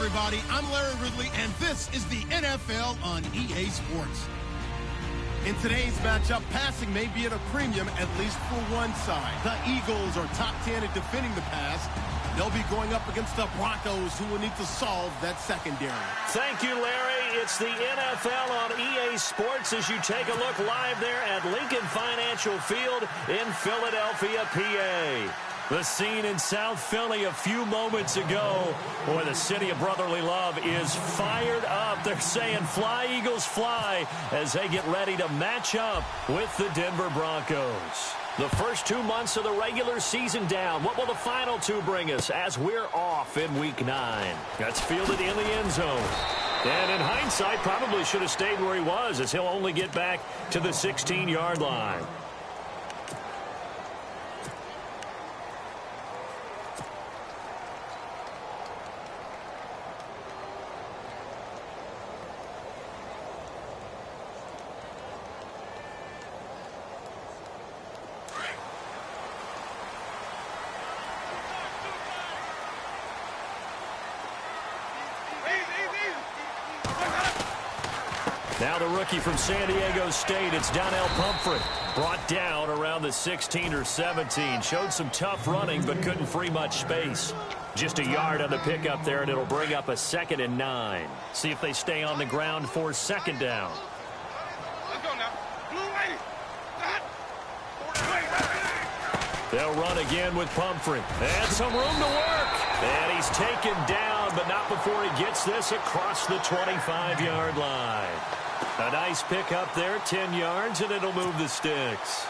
everybody. I'm Larry Ridley, and this is the NFL on EA Sports. In today's matchup, passing may be at a premium, at least for one side. The Eagles are top 10 at defending the pass. They'll be going up against the Broncos, who will need to solve that secondary. Thank you, Larry. It's the NFL on EA Sports as you take a look live there at Lincoln Financial Field in Philadelphia, PA. The scene in South Philly a few moments ago. Boy, the city of brotherly love is fired up. They're saying, "Fly, Eagles, fly," as they get ready to match up with the Denver Broncos. The first 2 months of the regular season down. What will the final two bring us as we're off in Week 9? That's fielded in the end zone. And in hindsight, probably should have stayed where he was, as he'll only get back to the 16-yard line. Now the rookie from San Diego State, it's Donnell Pumphrey. Brought down around the 16 or 17. Showed some tough running, but couldn't free much space. Just a yard on the pickup there, and it'll bring up a 2nd and 9. See if they stay on the ground for 2nd down. Let's go now. They'll run again with Pumphrey. And some room to work. And he's taken down, but not before he gets this across the 25-yard line. A nice pickup there, 10 yards, and it'll move the sticks.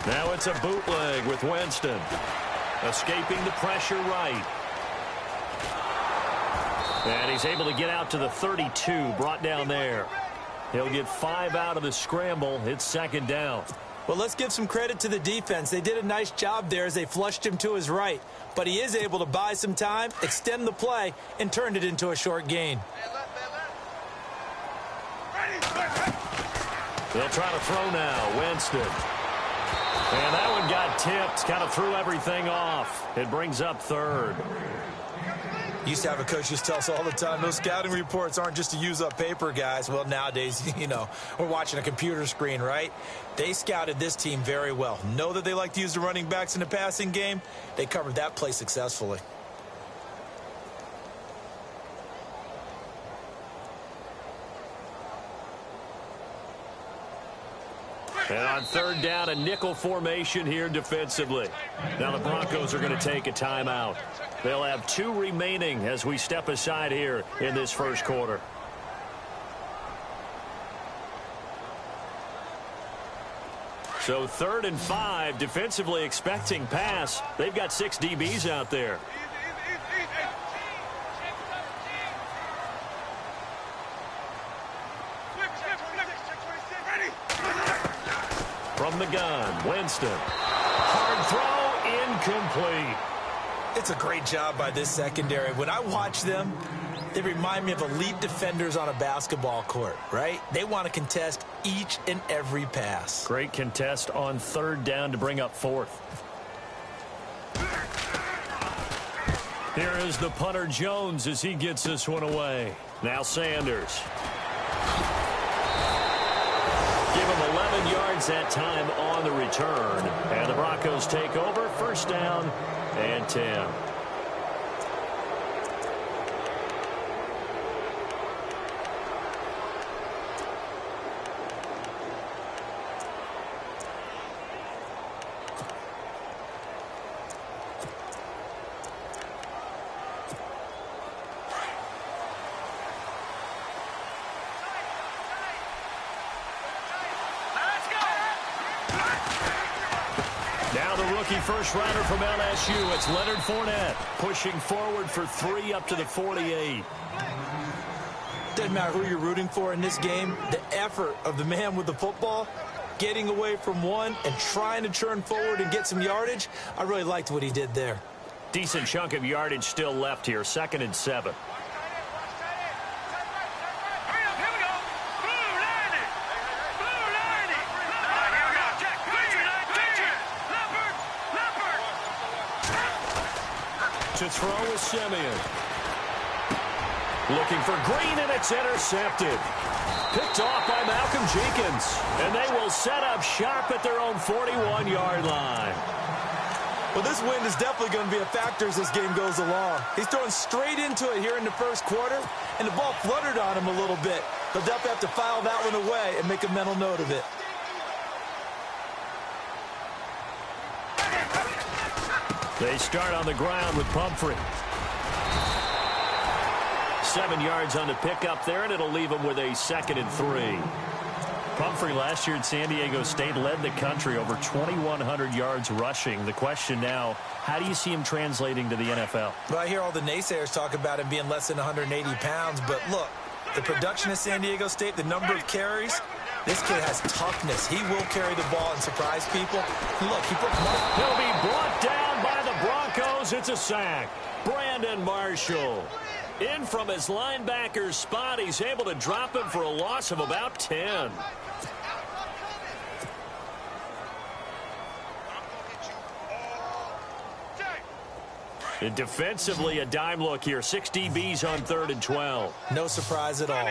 Now it's a bootleg with Winston. Escaping the pressure right. And he's able to get out to the 32, brought down there. He'll get 5 out of the scramble. It's 2nd down. Well, let's give some credit to the defense. They did a nice job there as they flushed him to his right. But he is able to buy some time, extend the play, and turn it into a short gain. They'll try to throw now. Winston. And that one got tipped, kind of threw everything off. It brings up 3rd. Used to have a coach used to tell us all the time, those scouting reports aren't just to use up paper, guys. Well, nowadays, we're watching a computer screen, right? They scouted this team very well. Know that they like to use the running backs in the passing game. They covered that play successfully. And on 3rd down, a nickel formation here defensively. Now the Broncos are going to take a timeout. They'll have 2 remaining as we step aside here in this first quarter. So 3rd and 5, defensively expecting pass. They've got 6 DBs out there. From the gun, Winston. Hard throw, incomplete. It's a great job by this secondary. When I watch them, they remind me of elite defenders on a basketball court, right? They want to contest each and every pass. Great contest on 3rd down to bring up 4th. Here is the punter Jones as he gets this one away. Now Sanders. Give him 11 yards that time on the return. And the Broncos take over, 1st down and 10. Now the rookie first rounder from LSU. It's Leonard Fournette pushing forward for 3 up to the 48. Doesn't matter who you're rooting for in this game, the effort of the man with the football, getting away from one and trying to turn forward and get some yardage, I really liked what he did there. Decent chunk of yardage still left here, 2nd and 7. To throw is Simeon. Looking for Green, and it's intercepted. Picked off by Malcolm Jenkins. And they will set up sharp at their own 41-yard line. Well, this wind is definitely going to be a factor as this game goes along. He's throwing straight into it here in the first quarter, and the ball fluttered on him a little bit. He'll definitely have to file that one away and make a mental note of it. They start on the ground with Pumphrey. 7 yards on the pickup there, and it'll leave them with a 2nd and 3. Pumphrey last year at San Diego State led the country over 2,100 yards rushing. The question now, how do you see him translating to the NFL? Well, I hear all the naysayers talk about him being less than 180 pounds, but look, the production at San Diego State, the number of carries, this kid has toughness. He will carry the ball and surprise people. Look, he put them up. He'll be brought down by the Broncos. It's a sack. Brandon Marshall. In from his linebacker's spot. He's able to drop him for a loss of about 10. And defensively, a dime look here. 6 DBs on 3rd and 12. No surprise at all.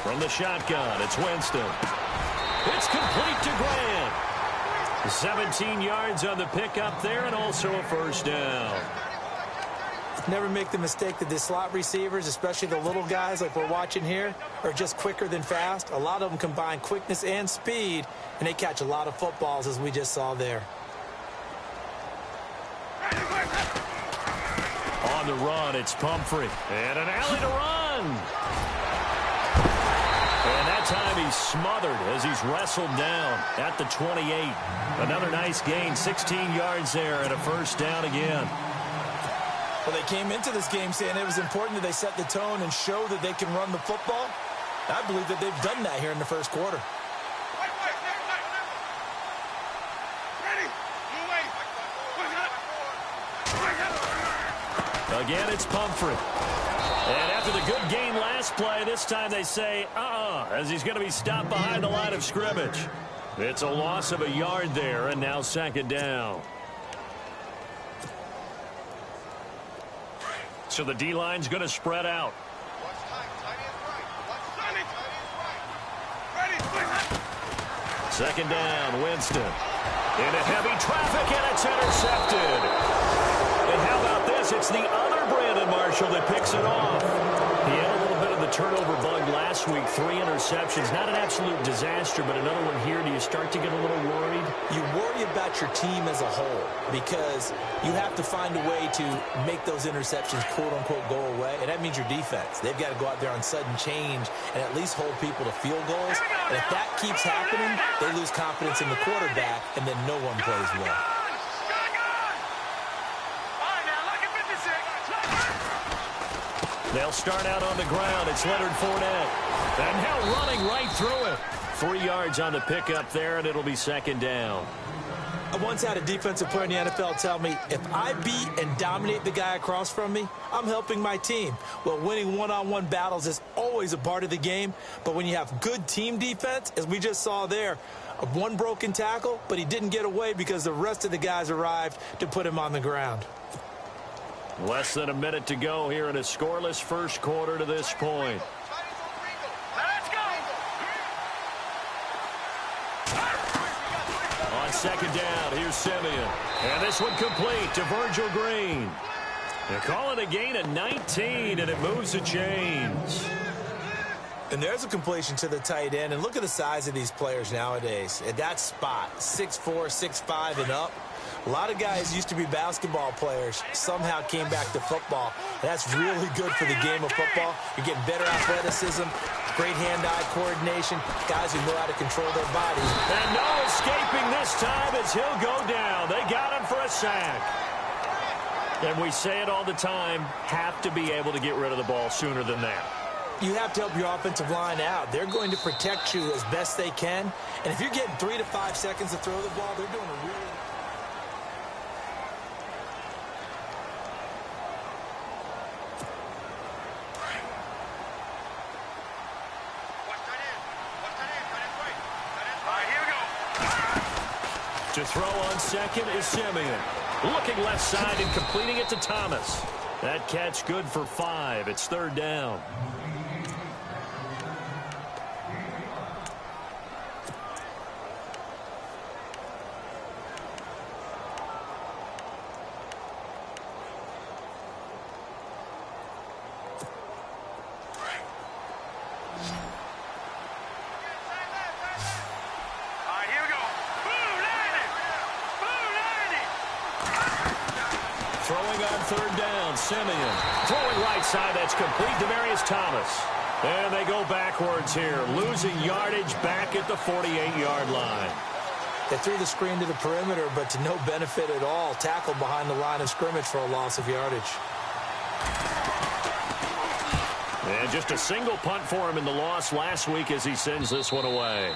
From the shotgun, it's Winston. It's complete to Grant. 17 yards on the pickup there, and also a first down. Never make the mistake that the slot receivers, especially the little guys like we're watching here, are just quicker than fast. A lot of them combine quickness and speed, and they catch a lot of footballs, as we just saw there. On the run, it's Pumphrey. And an alley to run. And that time he's smothered as he's wrestled down at the 28. Another nice gain, 16 yards there, and a first down again. Well, they came into this game saying it was important that they set the tone and show that they can run the football. I believe that they've done that here in the first quarter. Again, it's Pumphrey. And after the good gain last play, this time they say, as he's going to be stopped behind the line of scrimmage. It's a loss of a yard there, and now 2nd down. So the D-line's going to spread out. Second down, Winston. Into heavy traffic, and it's intercepted. And how about this? It's the other Brandon Marshall that picks it off. He had a little bit of the turnover bug last week. 3 interceptions. Not an absolute disaster, but another one here. Do you start to get a little worried? You worry about your team as a whole because you have to find a way to make those interceptions, quote-unquote, go away. And that means your defense. They've got to go out there on sudden change and at least hold people to field goals. And if that keeps happening, they lose confidence in the quarterback, and then no one plays well. They'll start out on the ground. It's Leonard Fournette. And now running right through it. 3 yards on the pickup there, and it'll be 2nd down. I once had a defensive player in the NFL tell me, if I beat and dominate the guy across from me, I'm helping my team. Well, winning one-on-one battles is always a part of the game, but when you have good team defense, as we just saw there, one broken tackle, but he didn't get away because the rest of the guys arrived to put him on the ground. Less than a minute to go here in a scoreless first quarter to this point. On 2nd down, here's Simeon. And this one complete to Virgil Green. They call it a gain of 19, and it moves the chains. And there's a completion to the tight end. And look at the size of these players nowadays. At that spot, 6'4", 6'5", and up. A lot of guys used to be basketball players, somehow came back to football. That's really good for the game of football. You're getting better athleticism, great hand-eye coordination, guys who know how to control their bodies. And no escaping this time as he'll go down. They got him for a sack. And we say it all the time, have to be able to get rid of the ball sooner than that. You have to help your offensive line out. They're going to protect you as best they can. And if you're getting 3 to 5 seconds to throw the ball, they're doing a really... To throw on second is Simeon. Looking left side and completing it to Thomas. That catch good for 5. It's third down. Throwing on third down, Simeon. Throwing right side, that's complete to Demarius Thomas. And they go backwards here, losing yardage back at the 48-yard line. They threw the screen to the perimeter, but to no benefit at all. Tackled behind the line of scrimmage for a loss of yardage. And just a single punt for him in the loss last week as he sends this one away.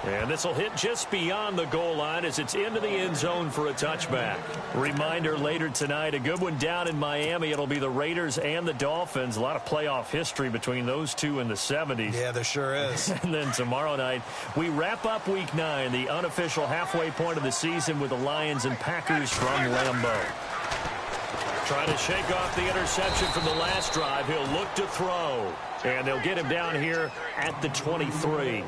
And this will hit just beyond the goal line as it's into the end zone for a touchback. Reminder later tonight, a good one down in Miami. It'll be the Raiders and the Dolphins. A lot of playoff history between those two in the 70s. Yeah, there sure is. And then tomorrow night, we wrap up Week 9, the unofficial halfway point of the season with the Lions and Packers from Lambeau. Trying to shake off the interception from the last drive. He'll look to throw. And they'll get him down here at the 23.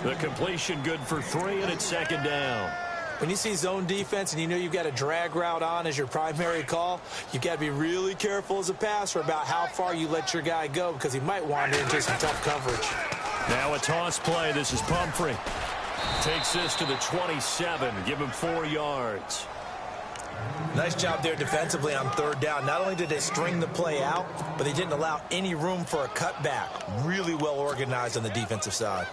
The completion good for 3, and it's second down. When you see zone defense and you know you've got a drag route on as your primary call, you've got to be really careful as a passer about how far you let your guy go because he might wander into some tough coverage. Now a toss play. This is Pumphrey. Takes this to the 27. Give him 4 yards. Nice job there defensively on third down. Not only did they string the play out, but they didn't allow any room for a cutback. Really well organized on the defensive side.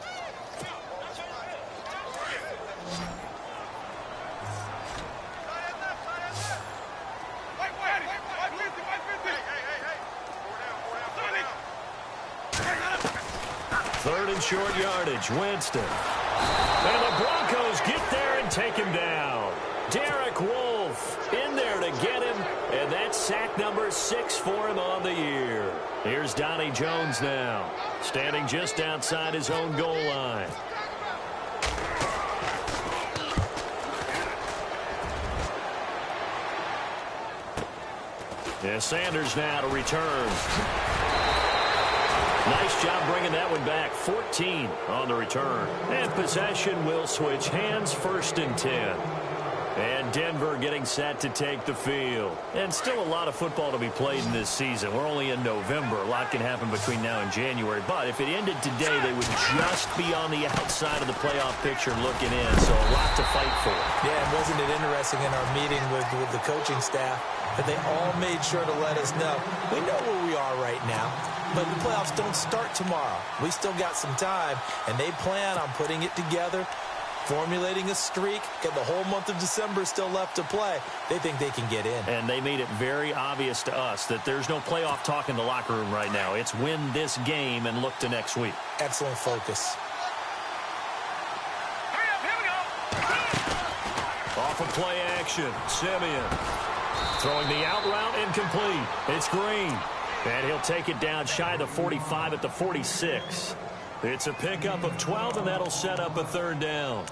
Third and short yardage, Winston. And the Broncos get there and take him down. Derek Wolfe in there to get him, and that's sack number 6 for him on the year. Here's Donnie Jones now, standing just outside his own goal line. And Sanders now to return. Nice job bringing that one back. 14 on the return. And possession will switch hands, 1st and 10. And Denver getting set to take the field. And still a lot of football to be played in this season. We're only in November. A lot can happen between now and January. But if it ended today, they would just be on the outside of the playoff picture looking in. So a lot to fight for. Yeah, and wasn't it interesting in our meeting with the coaching staff that they all made sure to let us know, we know where we are right now, but the playoffs don't start tomorrow. We still got some time, and they plan on putting it together, formulating a streak, got the whole month of December still left to play. They think they can get in. And they made it very obvious to us that there's no playoff talk in the locker room right now. It's win this game and look to next week. Excellent focus. Off of play action, Simeon. Throwing the out route incomplete. It's Green. And he'll take it down shy of the 45 at the 46. It's a pickup of 12, and that'll set up a third down.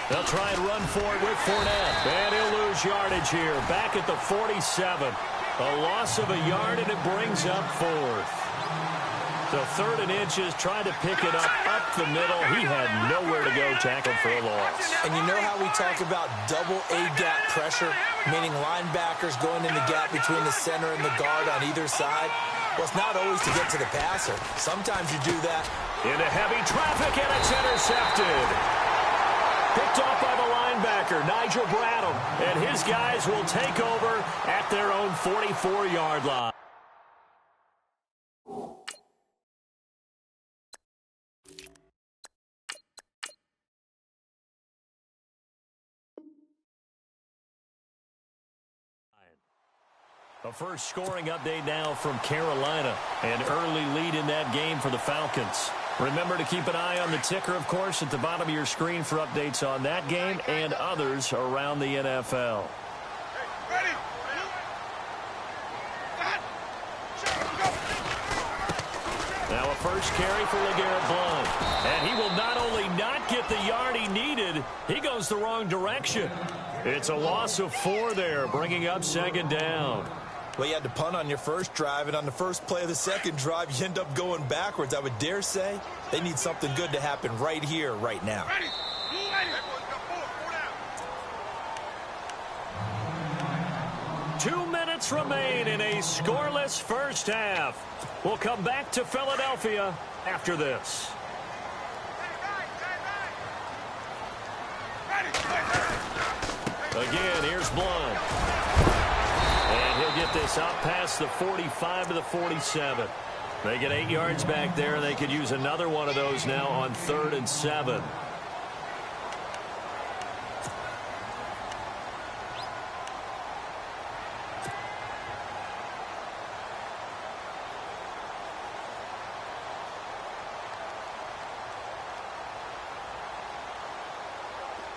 They'll try and run for it with Fournette. And he'll lose yardage here. Back at the 47. A loss of a yard, and it brings up fourth. So 3rd and inches, trying to pick it up the middle. He had nowhere to go, tackled for a loss. And you know how we talk about double A-gap pressure, meaning linebackers going in the gap between the center and the guard on either side? Well, it's not always to get to the passer. Sometimes you do that. Into heavy traffic, and it's intercepted. Picked off by the linebacker, Nigel Bradham, and his guys will take over at their own 44-yard line. A first scoring update now from Carolina. An early lead in that game for the Falcons. Remember to keep an eye on the ticker, of course, at the bottom of your screen for updates on that game and others around the NFL. Ready? Now a first carry for LeGarrette Blount. And he will not only not get the yard he needed, he goes the wrong direction. It's a loss of 4 there, bringing up 2nd down. Well, you had to punt on your first drive, and on the first play of the second drive, you end up going backwards. I would dare say they need something good to happen right here, right now. Ready? 2 minutes remain in a scoreless first half. We'll come back to Philadelphia after this. Again, here's Blount. And he'll get this up past the 45 to the 47. They get 8 yards back there, and they could use another one of those now on 3rd and 7.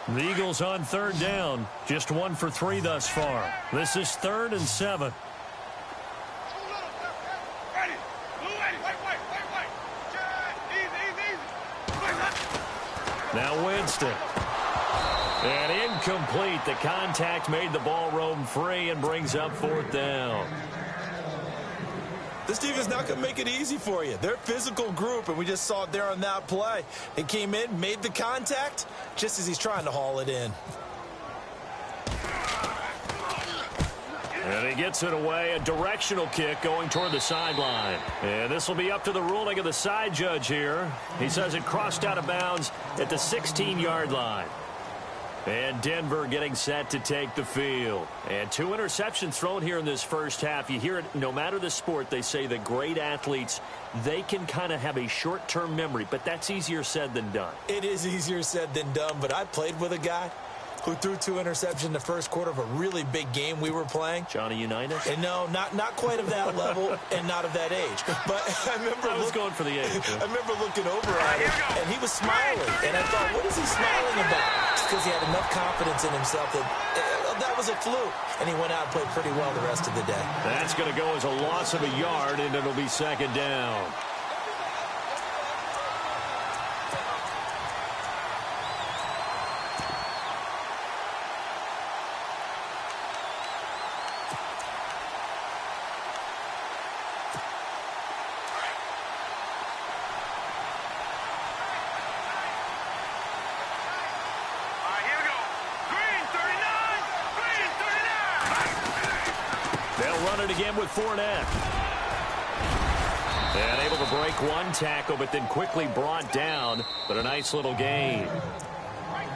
The Eagles on 3rd down. Just 1 for 3 thus far. This is 3rd and 7. Ready? Now Winston. And incomplete. The contact made the ball roam free and brings up 4th down. This team is not going to make it easy for you. They're a physical group, and we just saw it there on that play. They came in, made the contact, just as he's trying to haul it in. And he gets it away. A directional kick going toward the sideline. And this will be up to the ruling of the side judge here. He says it crossed out of bounds at the 16-yard line. And Denver getting set to take the field. And 2 interceptions thrown here in this first half. You hear it, no matter the sport, they say the great athletes, they can kind of have a short-term memory, but that's easier said than done. It is easier said than done, but I played with a guy who threw 2 interceptions in the first quarter of a really big game we were playing. Johnny Unitas? And no, not quite of that level and not of that age. But I remember going for the age. I remember looking over at him, and he was smiling. And I thought, what is he smiling about? It's because he had enough confidence in himself that that was a fluke. And he went out and played pretty well the rest of the day. That's going to go as a loss of a yard, and it'll be 2nd down. Again with Fournette. And able to break 1 tackle, but then quickly brought down. But a nice little gain.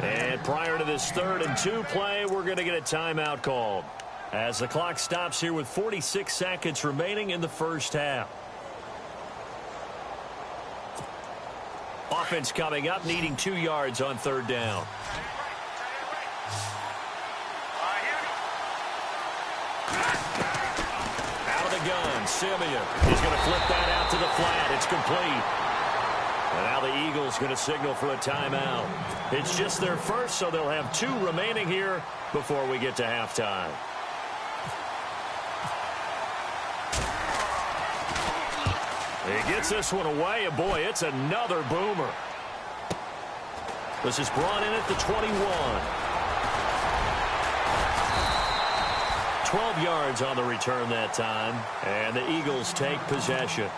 And prior to this 3rd and 2 play, we're going to get a timeout called as the clock stops here with 46 seconds remaining in the first half. Offense coming up, needing 2 yards on 3rd down. Simeon. He's going to flip that out to the flat. It's complete. And now the Eagles going to signal for a timeout. It's just their first, so they'll have 2 remaining here before we get to halftime. He gets this one away, and boy, it's another boomer. This is brought in at the 21. 12 yards on the return that time, and the Eagles take possession.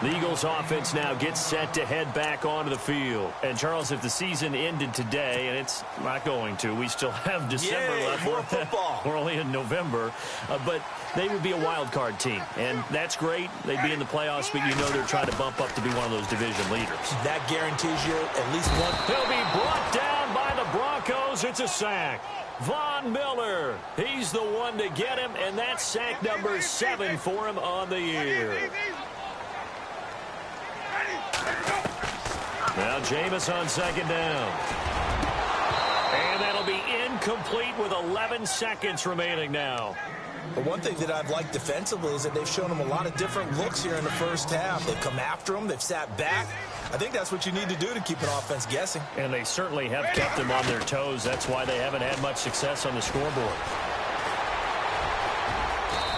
The Eagles offense now gets set to head back onto the field. And, Charles, if the season ended today, and it's not going to, we still have December left. More football. We're only in November. But they would be a wild card team, and that's great. They'd be in the playoffs, but you know they're trying to bump up to be one of those division leaders. That guarantees you at least one. He'll be brought down by the Broncos. It's a sack. Von Miller, he's the one to get him, and that's sack number 7 for him on the year. Now Jameis on second down. And that'll be incomplete with 11 seconds remaining now. But one thing that I've liked defensively is that they've shown them a lot of different looks here in the first half. They've come after them. They've sat back. I think that's what you need to do to keep an offense guessing. And they certainly have kept them on their toes. That's why they haven't had much success on the scoreboard.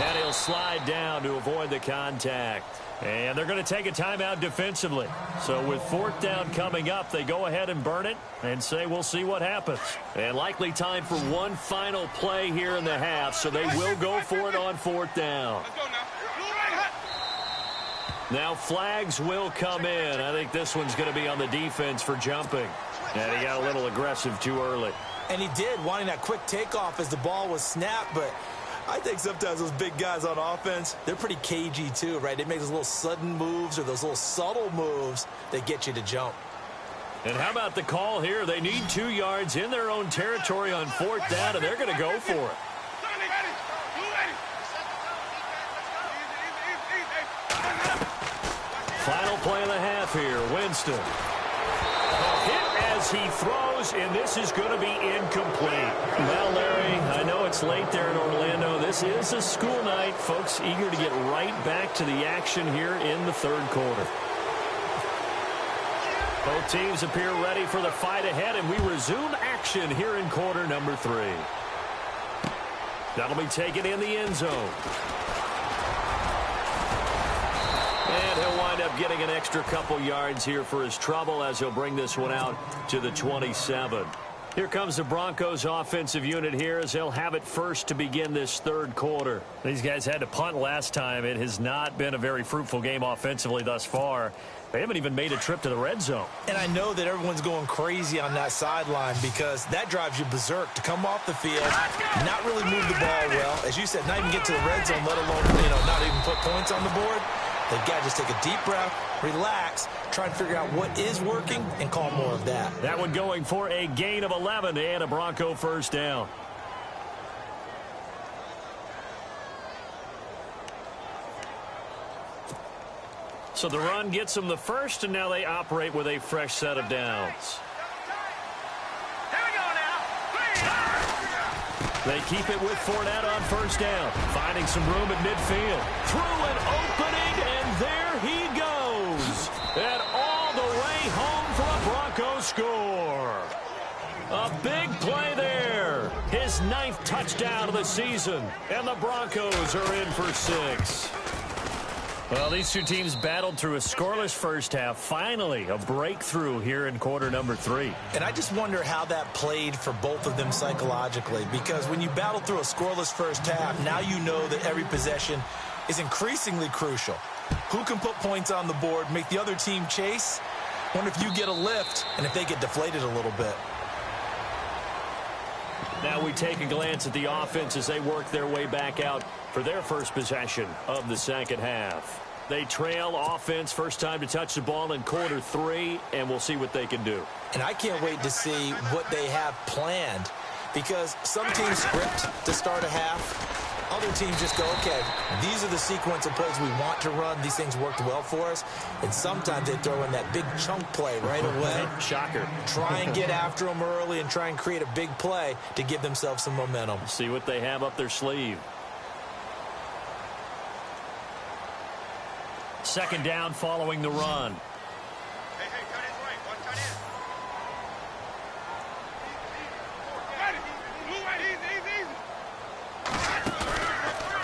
And he'll slide down to avoid the contact. And they're going to take a timeout defensively. So with 4th down coming up, they go ahead and burn it and say we'll see what happens. And likely time for one final play here in the half, so they will go for it on 4th down. Now flags will come in. I think this one's going to be on the defense for jumping. And he got a little aggressive too early. And he did, wanting that quick takeoff as the ball was snapped, but I think sometimes those big guys on offense, they're pretty cagey too, right? They make those little sudden moves or those little subtle moves that get you to jump. And how about the call here? They need 2 yards in their own territory on 4th down, and they're going to go for it. Final play of the half here. Winston. Hit as he throws, and this is going to be incomplete. Well, Larry, I know it's late there in Orlando. This is a school night. Folks eager to get right back to the action here in the 3rd quarter. Both teams appear ready for the fight ahead, and we resume action here in quarter number 3. That'll be taken in the end zone. And he'll wind up getting an extra couple yards here for his trouble as he'll bring this one out to the 27. Here comes the Broncos offensive unit here as they'll have it first to begin this 3rd quarter. These guys had to punt last time. It has not been a very fruitful game offensively thus far. They haven't even made a trip to the red zone. And I know that everyone's going crazy on that sideline because that drives you berserk to come off the field, not really move the ball well. As you said, not even get to the red zone, let alone, not even put points on the board. They've got to just take a deep breath, relax, try and figure out what is working, and call more of that. That one going for a gain of 11 and a Bronco first down. So the run gets them the first, and now they operate with a fresh set of downs. They keep it with Fournette on first down, finding some room at midfield. Through an opening, and there he goes. And all the way home for a Bronco score. A big play there. His 9th touchdown of the season, and the Broncos are in for 6. Well, these two teams battled through a scoreless first half. Finally, a breakthrough here in quarter number 3. And I just wonder how that played for both of them psychologically, because when you battle through a scoreless first half, now you know that every possession is increasingly crucial. Who can put points on the board, make the other team chase? Wonder if you get a lift and if they get deflated a little bit. Now we take a glance at the offense as they work their way back out for their first possession of the second half. They trail offense, first time to touch the ball in quarter 3, and we'll see what they can do. And I can't wait to see what they have planned, because some teams script to start a half. Other teams just go, okay, these are the sequence of plays we want to run. These things worked well for us. And sometimes they throw in that big chunk play right away. Shocker. Try and get after them early and try and create a big play to give themselves some momentum. See what they have up their sleeve. Second down following the run. Hey, cut in right. One cut in.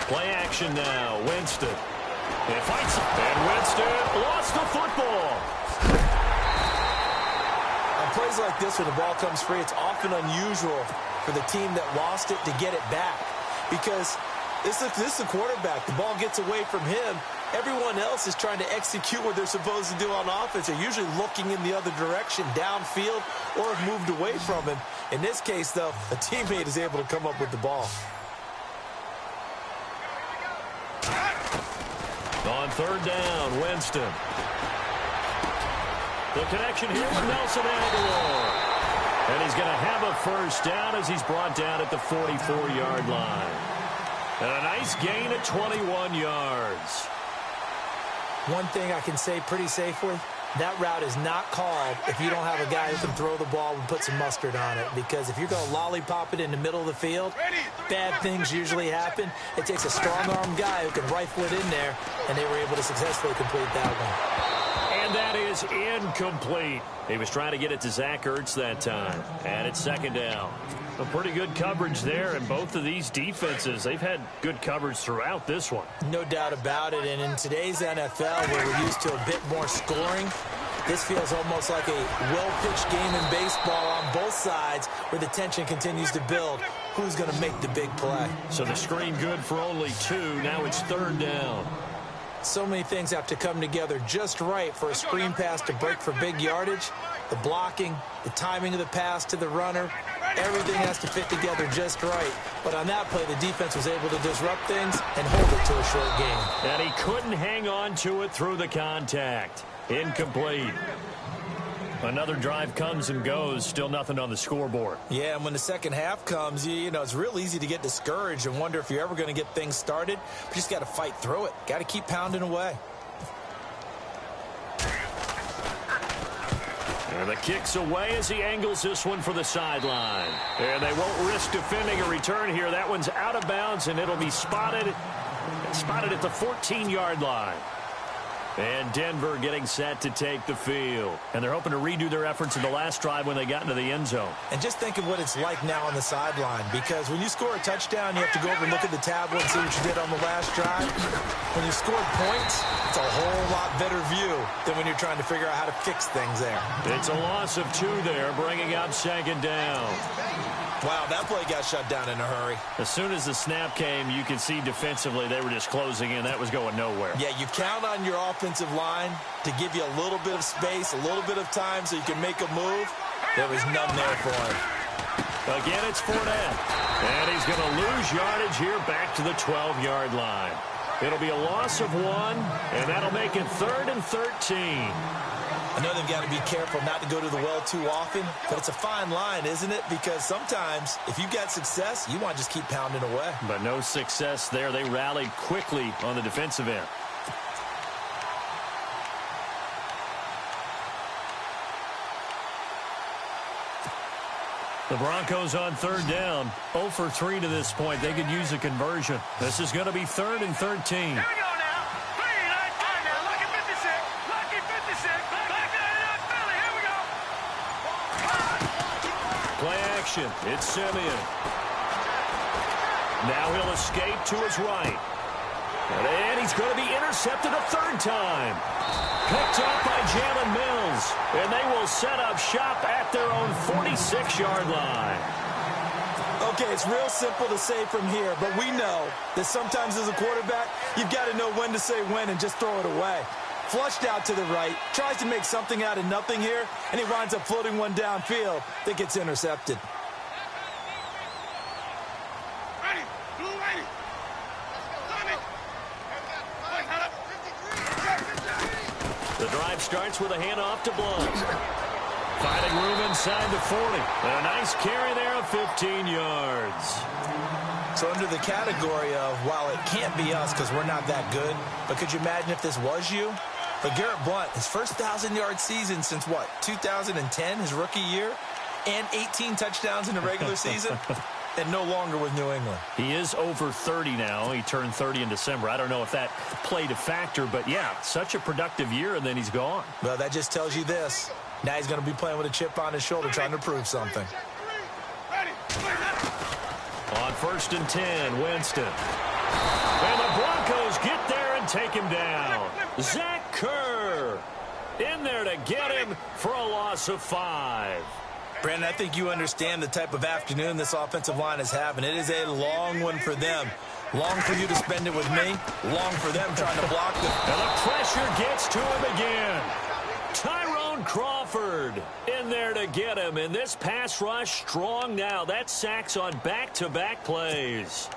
Play action now. Winston. He fights it. And Winston lost the football. On plays like this where the ball comes free, it's often unusual for the team that lost it to get it back, because This is the quarterback. The ball gets away from him. Everyone else is trying to execute what they're supposed to do on offense. They're usually looking in the other direction, downfield, or have moved away from him. In this case, though, a teammate is able to come up with the ball. On third down, Winston. The connection here with Nelson Aguilar. And he's going to have a first down as he's brought down at the 44-yard line. And a nice gain at 21 yards. One thing I can say pretty safely, that route is not called if you don't have a guy who can throw the ball and put some mustard on it. Because if you're going to lollipop it in the middle of the field, bad things usually happen. It takes a strong-arm guy who can rifle it in there, and they were able to successfully complete that one. And that is incomplete. He was trying to get it to Zach Ertz that time. And it's second down. A pretty good coverage there, and both of these defenses, they've had good coverage throughout this one. No doubt about it, and in today's NFL, where we're used to a bit more scoring, this feels almost like a well-pitched game in baseball on both sides where the tension continues to build. Who's going to make the big play? So the screen good for only 2. Now it's third down. So many things have to come together just right for a screen pass to break for big yardage. The blocking, the timing of the pass to the runner, everything has to fit together just right. But on that play, the defense was able to disrupt things and hold it to a short game. And he couldn't hang on to it through the contact. Incomplete. Another drive comes and goes, still nothing on the scoreboard. Yeah, and when the second half comes, you know, it's real easy to get discouraged and wonder if you're ever going to get things started. But you just got to fight through it. Got to keep pounding away. And the kick's away as he angles this one for the sideline. And they won't risk defending a return here. That one's out of bounds, and it'll be spotted at the 14-yard line. And Denver getting set to take the field. And they're hoping to redo their efforts in the last drive when they got into the end zone. And just think of what it's like now on the sideline, because when you score a touchdown, you have to go over and look at the tablet and see what you did on the last drive. When you scored points, it's a whole lot better view than when you're trying to figure out how to fix things there. It's a loss of 2 there, bringing up second down. Wow, that play got shut down in a hurry. As soon as the snap came, you could see defensively they were just closing in. That was going nowhere. Yeah, you count on your offensive line to give you a little bit of space, a little bit of time so you can make a move. There was none there for him. Again, it's Fournette. And he's going to lose yardage here back to the 12-yard line. It'll be a loss of 1, and that'll make it 3rd and 13. I know they've got to be careful not to go to the well too often, but it's a fine line, isn't it? Because sometimes, if you got success, you want to just keep pounding away. But no success there. They rallied quickly on the defensive end. The Broncos on third down. 0 for 3 to this point. They could use a conversion. This is going to be 3rd and 13. Play action. It's Simeon. Now he'll escape to his right. And he's going to be intercepted a 3rd time. Picked up by Jalen Mills. And they will set up shop at their own 46-yard line. Okay, it's real simple to say from here, but we know that sometimes as a quarterback, you've got to know when to say when and just throw it away. Flushed out to the right, tries to make something out of nothing here, and he winds up floating one downfield that gets intercepted. The drive starts with a handoff to Blunt. Finding room inside the 40. And a nice carry there of 15 yards. So under the category of, while it can't be us because we're not that good, but could you imagine if this was you? But Garrett Blunt, his first 1,000-yard season since, what, 2010, his rookie year? And 18 touchdowns in the regular season? And no longer with New England. He is over 30 now. He turned 30 in December. I don't know if that played a factor, but yeah, such a productive year, and then he's gone. Well, that just tells you this. Now he's going to be playing with a chip on his shoulder trying to prove something. On 1st and 10, Winston. And the Broncos get there and take him down. Zach Kerr in there to get him for a loss of 5. Brandon, I think you understand the type of afternoon this offensive line is having. It is a long one for them. Long for you to spend it with me. Long for them trying to block them. And the pressure gets to him again. Tyrone Crawford in there to get him. And this pass rush strong now. That's sacks on back-to-back plays.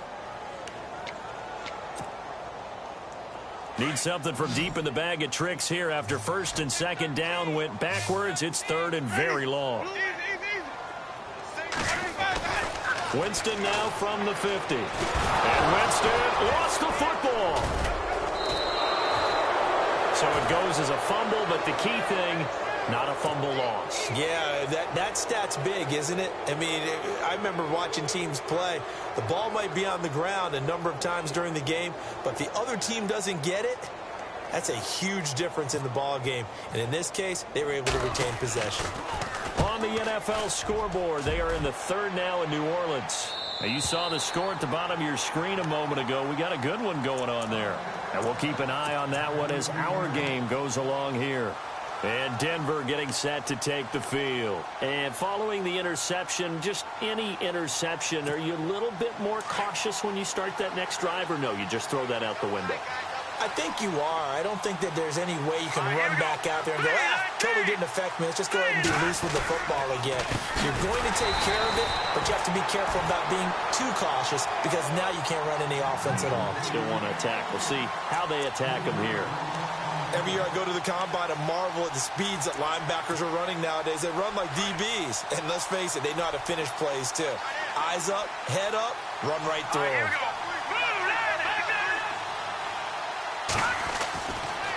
Need something from deep in the bag of tricks here after first and second down went backwards. It's third and very long. Winston now from the 50. And Winston lost the football. So it goes as a fumble, but the key thing, not a fumble loss. Yeah, that stat's big, isn't it? I mean, I remember watching teams play. The ball might be on the ground a number of times during the game, but the other team doesn't get it. That's a huge difference in the ball game. And in this case, they were able to retain possession. On the NFL scoreboard, they are in the third now in New Orleans. Now, you saw the score at the bottom of your screen a moment ago. We got a good one going on there. And we'll keep an eye on that one as our game goes along here. And Denver getting set to take the field. And following the interception, just any interception, are you a little bit more cautious when you start that next drive, or no, you just throw that out the window? I think you are. I don't think that there's any way you can run back out there and go, totally didn't affect me. Let's just go ahead and be loose with the football again. You're going to take care of it, but you have to be careful about being too cautious because now you can't run any offense at all. Still want to attack. We'll see how they attack them here. Every year I go to the combine and marvel at the speeds that linebackers are running nowadays. They run like DBs. And let's face it, they know how to finish plays too. Eyes up, head up, run right through them.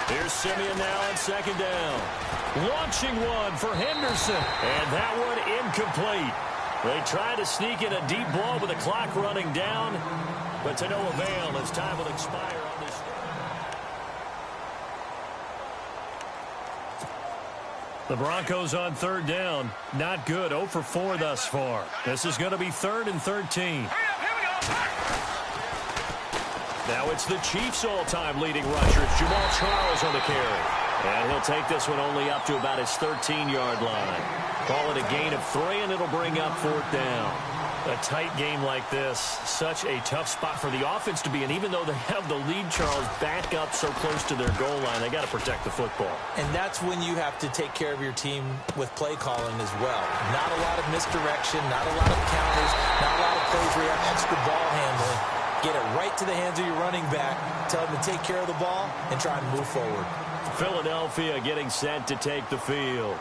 Here's Simeon now on second down. Launching one for Henderson. And that one incomplete. They try to sneak in a deep ball with the clock running down. But to no avail as time will expire on this. The Broncos on third down. Not good. 0 for 4 thus far. This is going to be 3rd and 13. Now it's the Chiefs' all-time leading rusher. It's Jamal Charles on the carry. And he'll take this one only up to about his 13-yard line. Call it a gain of 3, and it'll bring up 4th down. A tight game like this, such a tough spot for the offense to be in. Even though they have the lead, Charles, back up so close to their goal line, they got to protect the football. And that's when you have to take care of your team with play calling as well. Not a lot of misdirection, not a lot of counters, not a lot of plays where you have extra ball handling. Get it right to the hands of your running back, tell him to take care of the ball, and try and move forward. Philadelphia getting set to take the field.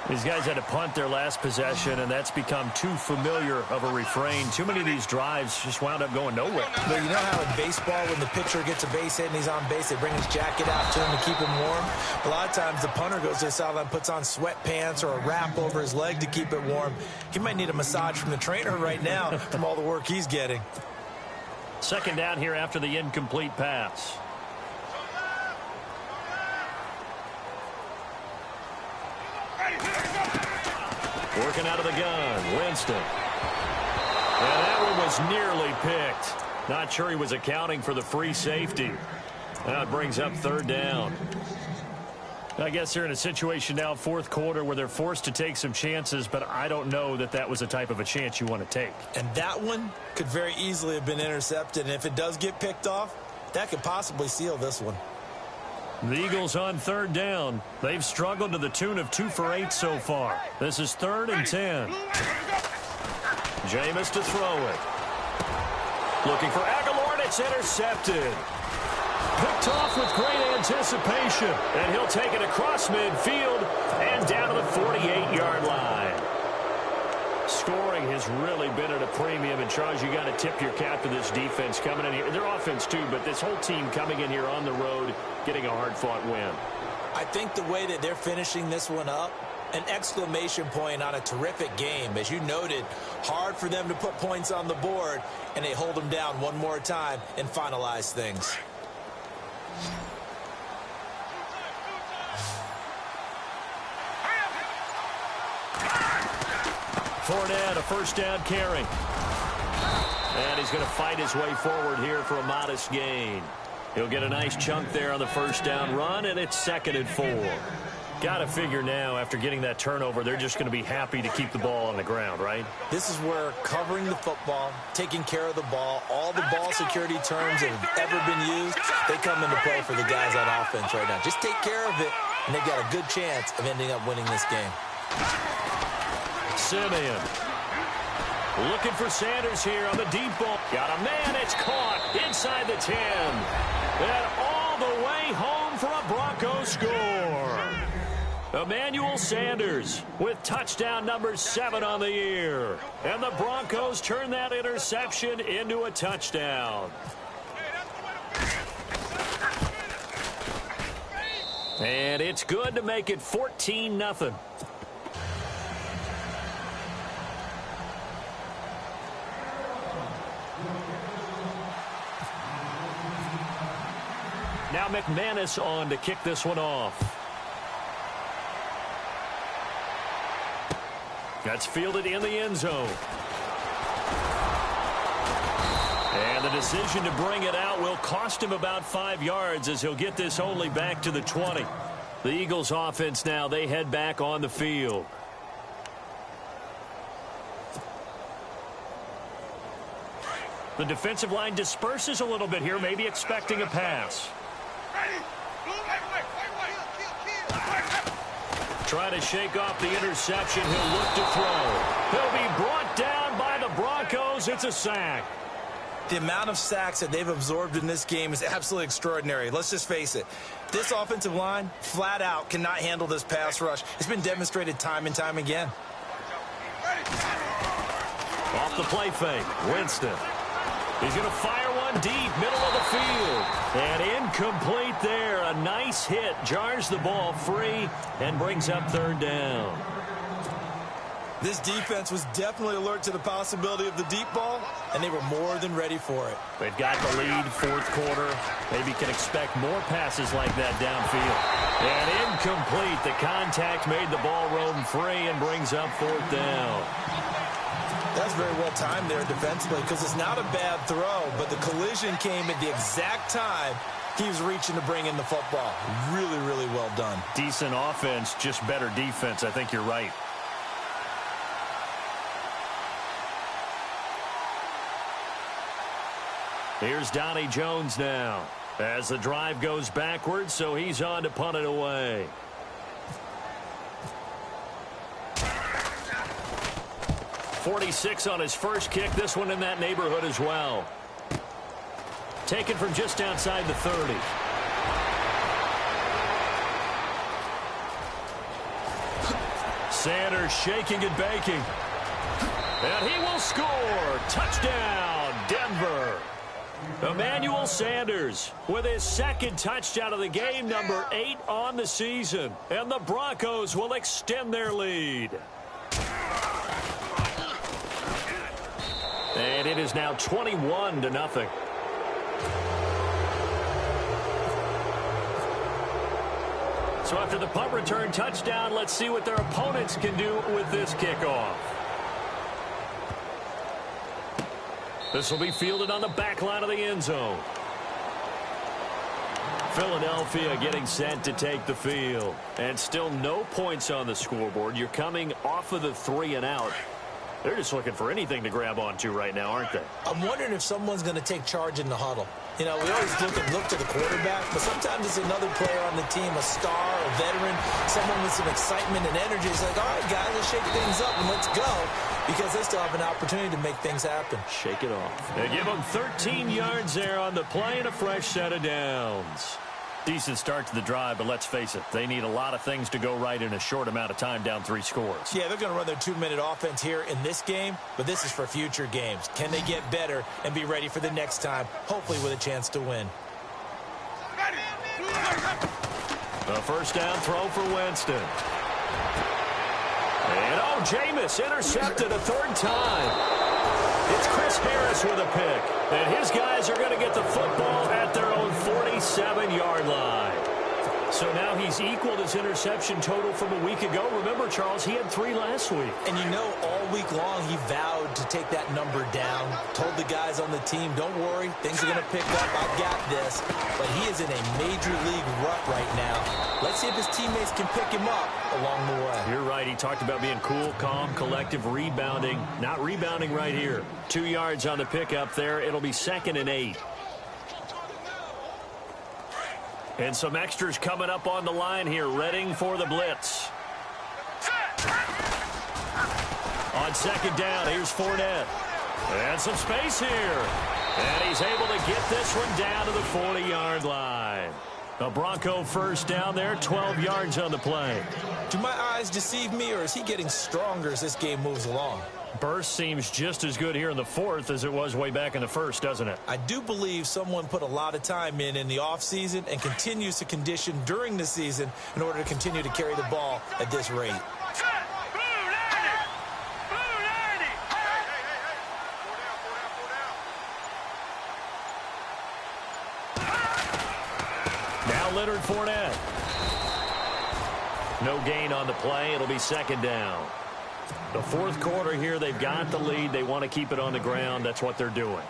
These guys had to punt their last possession, and that's become too familiar of a refrain. Too many of these drives just wound up going nowhere. But you know how in baseball, when the pitcher gets a base hit and he's on base, they bring his jacket out to him to keep him warm? A lot of times the punter goes to the sideline, puts on sweatpants or a wrap over his leg to keep it warm. He might need a massage from the trainer right now from all the work he's getting. Second down here after the incomplete pass. Working out of the gun, Winston. And that one was nearly picked. Not sure he was accounting for the free safety. That brings up 3rd down. I guess they're in a situation now, 4th quarter, where they're forced to take some chances, but I don't know that that was the type of a chance you want to take. And that one could very easily have been intercepted, and if it does get picked off, that could possibly seal this one. The Eagles on 3rd down. They've struggled to the tune of 2 for 8 so far. This is 3rd and 10. Jameis to throw it. Looking for Aguilar, and it's intercepted. Picked off with great anticipation. And he'll take it across midfield and down to the 48-yard line. Scoring has really been at a premium. And, Charles, you got to tip your cap to this defense coming in here. Their offense, too, but this whole team coming in here on the road, getting a hard-fought win. I think the way that they're finishing this one up, an exclamation point on a terrific game. As you noted, hard for them to put points on the board, and they hold them down one more time and finalize things. Fournette, a first down carry. And he's going to fight his way forward here for a modest gain. He'll get a nice chunk there on the first down run, and it's 2nd and 4. Got to figure now, after getting that turnover, they're just going to be happy to keep the ball on the ground, right? This is where covering the football, taking care of the ball, all the ball security terms that have ever been used, they come into play for the guys on offense right now. Just take care of it, and they've got a good chance of ending up winning this game. Simeon looking for Sanders here on the deep ball. Got a man, it's caught inside the 10. And all the way home for a Broncos score. Emmanuel Sanders with touchdown number 7 on the year. And the Broncos turn that interception into a touchdown. And it's good to make it 14-0. Now McManus on to kick this one off. That's fielded in the end zone. And the decision to bring it out will cost him about 5 yards as he'll get this only back to the 20. The Eagles offense now, they head back on the field. The defensive line disperses a little bit here, maybe expecting a pass. Trying to shake off the interception. He'll look to throw. He'll be brought down by the Broncos. It's a sack. The amount of sacks that they've absorbed in this game is absolutely extraordinary. Let's just face it. This offensive line, flat out, cannot handle this pass rush. It's been demonstrated time and time again. Off the play fake, Winston. He's going to fire one deep, middle of the field. And incomplete there. A nice hit. Jars the ball free and brings up third down. This defense was definitely alert to the possibility of the deep ball, and they were more than ready for it. They've got the lead, fourth quarter. Maybe can expect more passes like that downfield. And incomplete. The contact made the ball roam free and brings up fourth down. That's very well timed there defensively because it's not a bad throw, but the collision came at the exact time he was reaching to bring in the football. Really, really well done. Decent offense, just better defense. I think you're right. Here's Donnie Jones now as the drive goes backwards, so he's on to punt it away. .46 on his first kick. This one in that neighborhood as well. Taken from just outside the 30. Sanders shaking and baking. And he will score. Touchdown, Denver. Emmanuel Sanders with his second touchdown of the game, number 8 on the season. And the Broncos will extend their lead. And it is now 21-0. So after the punt return touchdown, let's see what their opponents can do with this kickoff. This will be fielded on the back line of the end zone. Philadelphia getting set to take the field. And still no points on the scoreboard. You're coming off of the 3 and out. They're just looking for anything to grab onto right now, aren't they? I'm wondering if someone's going to take charge in the huddle. You know, we always look to the quarterback, but sometimes it's another player on the team, a star, a veteran, someone with some excitement and energy. It's like, all right, guys, let's shake things up and let's go, because they still have an opportunity to make things happen. Shake it off. They give them 13 yards there on the play and a fresh set of downs. Decent start to the drive, but let's face it, they need a lot of things to go right in a short amount of time, down 3 scores. Yeah, they're going to run their 2-minute offense here in this game, but this is for future games. Can they get better and be ready for the next time, hopefully with a chance to win? A first down throw for Winston. And Jameis intercepted a 3rd time. It's Chris Harris with a pick. And his guys are going to get the football at their own 47-yard line. So now he's equaled his interception total from a week ago. Remember, Charles, he had 3 last week. And you know, all week long he vowed to take that number down. Told the guys on the team, don't worry, things are going to pick up. I've got this. But he is in a major league rut right now. Let's see if his teammates can pick him up along the way. You're right. He talked about being cool, calm, collective, rebounding. Not rebounding right here. 2 yards on the pickup there. It'll be 2nd and 8. And some extras coming up on the line here, readying for the blitz. On 2nd down, here's Fournette. And some space here. And he's able to get this one down to the 40-yard line. A Bronco first down there, 12 yards on the play. Do my eyes deceive me, or is he getting stronger as this game moves along? Burst seems just as good here in the 4th as it was way back in the 1st, doesn't it? I do believe someone put a lot of time in the offseason and continues to condition during the season in order to continue to carry the ball at this rate. Now Leonard Fournette. No gain on the play. It'll be 2nd down. The 4th quarter here, they've got the lead. They want to keep it on the ground. That's what they're doing.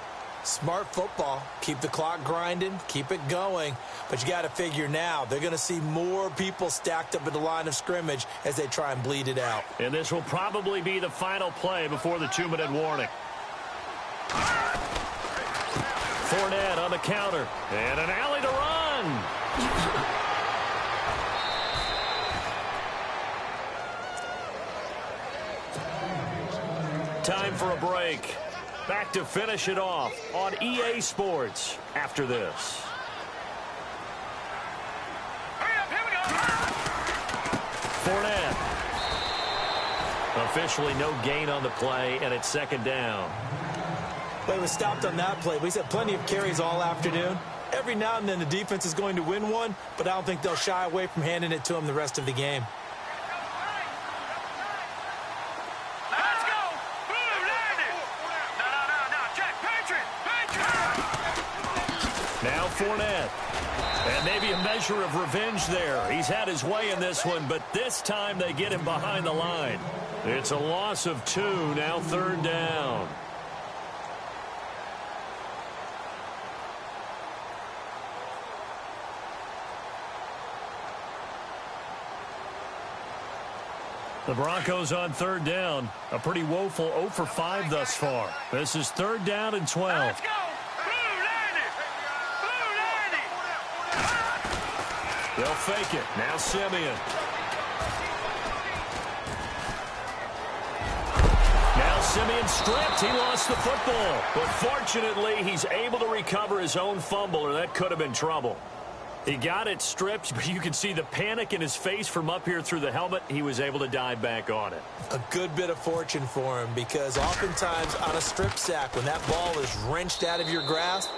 Smart football. Keep the clock grinding. Keep it going. But you got to figure now, they're going to see more people stacked up at the line of scrimmage as they try and bleed it out. And this will probably be the final play before the 2-minute warning. Fournette on the counter. And an alley to run. Time for a break. Back to finish it off on EA Sports after this. Fournette. Officially no gain on the play, and it's 2nd down. Well, he was stopped on that play. He's had plenty of carries all afternoon. Every now and then the defense is going to win one, but I don't think they'll shy away from handing it to him the rest of the game. Now Fournette. And maybe a measure of revenge there. He's had his way in this one, but this time they get him behind the line. It's a loss of 2, now 3rd down. The Broncos on 3rd down. A pretty woeful 0 for 5 thus far. This is 3rd down and 12. Let's go! They'll fake it. Now Simeon. Now Simeon stripped. He lost the football. But fortunately, he's able to recover his own fumble, or that could have been trouble. He got it stripped, but you can see the panic in his face from up here through the helmet. He was able to dive back on it. A good bit of fortune for him, because oftentimes on a strip sack, when that ball is wrenched out of your grasp,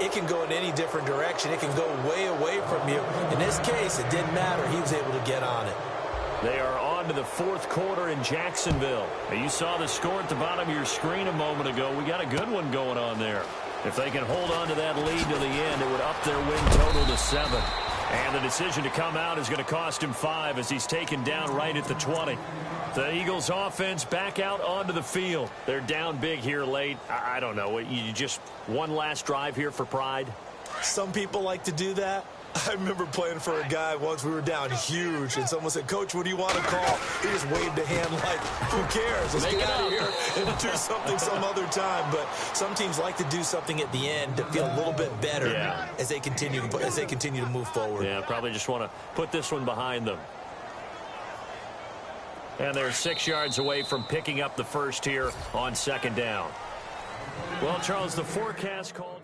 it can go in any different direction. It can go way away from you. In this case, it didn't matter. He was able to get on it. They are on to the 4th quarter in Jacksonville. Now, you saw the score at the bottom of your screen a moment ago. We got a good one going on there. If they can hold on to that lead to the end, it would up their win total to 7. And the decision to come out is going to cost him 5 as he's taken down right at the 20. The Eagles offense back out onto the field. They're down big here late. I don't know. You just one last drive here for pride? Some people like to do that. I remember playing for a guy once. We were down huge, and someone said, "Coach, what do you want to call?" He just waved a hand like, who cares? Let's get out of here and do something some other time. But some teams like to do something at the end to feel a little bit better as they continue to move forward. Yeah, probably just want to put this one behind them. And they're 6 yards away from picking up the first here on 2nd down. Well, Charles, the forecast call.